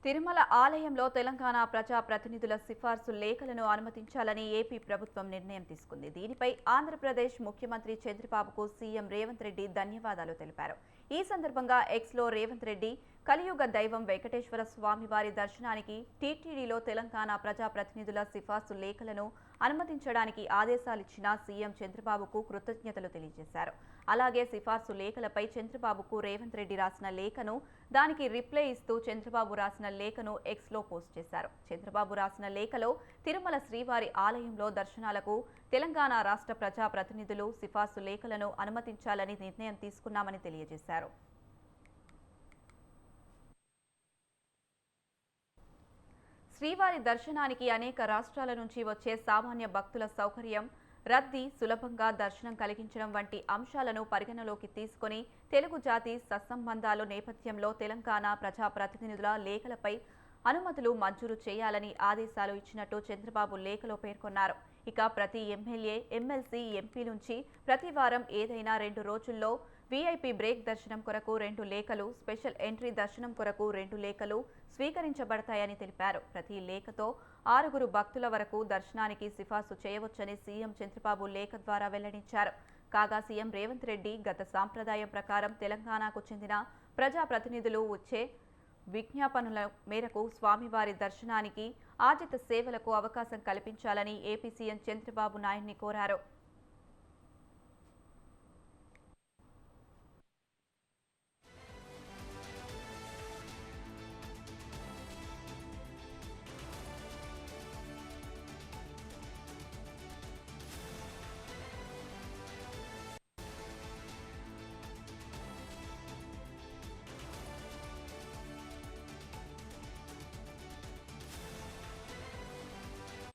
తిరుమల ఆలయంలో తెలంగాణ ప్రజా ప్రతినిధుల సిఫార్సు లేఖలను అనుమతించాలని ఏపీ ప్రభుత్వం నిర్ణయం తీసుకుంది. దీనిపై ఆంధ్రప్రదేశ్ ముఖ్యమంత్రి చంద్రబాబుకు సీఎం రేవంత్ రెడ్డి ధన్యవాదాలు తెలిపారు. ఈ సందర్భంగా ఎక్స్లో రేవంత్ రెడ్డి కలియుగ దైవం వెంకటేశ్వర స్వామి వారి దర్శనానికి టీటీడీలో తెలంగాణ ప్రజా ప్రతినిధుల సిఫార్సు లేఖలను అనుమతించడానికి ఆదేశాలిచ్చిన సీఎం చంద్రబాబుకు కృతజ్ఞతలు తెలియజేశారు. అలాగే సిఫార్సు లేఖలపై చంద్రబాబుకు రేవంత్ రెడ్డి రాసిన లేఖను దానికి రిప్లై ఇస్తూ చంద్రబాబు రాసిన లేఖను ఎక్స్లో పోస్ట్ చేశారు. చంద్రబాబు రాసిన లేఖలో తిరుమల శ్రీవారి ఆలయంలో దర్శనాలకు తెలంగాణ రాష్ట్ర ప్రజా ప్రతినిధులు సిఫార్సు లేఖలను అనుమతించాలని నిర్ణయం తీసుకున్నామని తెలియజేశారు. శ్రీవారి దర్శనానికి అనేక రాష్ట్రాల నుంచి వచ్చే సామాన్య భక్తుల సౌకర్యం, రద్దీ, సులభంగా దర్శనం కలిగించడం వంటి అంశాలను పరిగణలోకి తీసుకుని తెలుగు జాతి సత్సంబంధాల నేపథ్యంలో తెలంగాణ ప్రజా ప్రతినిధుల లేఖలపై అనుమతులు మంజూరు చేయాలని ఆదేశాలు ఇచ్చినట్టు చంద్రబాబు లేఖలో పేర్కొన్నారు. ఇక ప్రతి ఎమ్మెల్యే, ఎమ్మెల్సీ, ఎంపీ నుంచి ప్రతి వారం ఏదైనా 2 రోజుల్లో వీఐపీ బ్రేక్ దర్శనం కొరకు 2 లేఖలు, స్పెషల్ ఎంట్రీ దర్శనం కొరకు 2 లేఖలు స్వీకరించబడతాయని తెలిపారు. ప్రతి లేఖతో 6 భక్తుల వరకు దర్శనానికి సిఫార్సు చేయవచ్చని సీఎం చంద్రబాబు లేఖ ద్వారా వెల్లడించారు. కాగా సీఎం రేవంత్ రెడ్డి గత సాంప్రదాయం ప్రకారం తెలంగాణకు చెందిన ప్రజా ప్రతినిధులు వచ్చే విజ్ఞాపనల మేరకు స్వామివారి దర్శనానికి ఆర్జిత సేవలకు అవకాశం కల్పించాలని ఏపీ సీఎం చంద్రబాబు నాయుడిని కోరారు.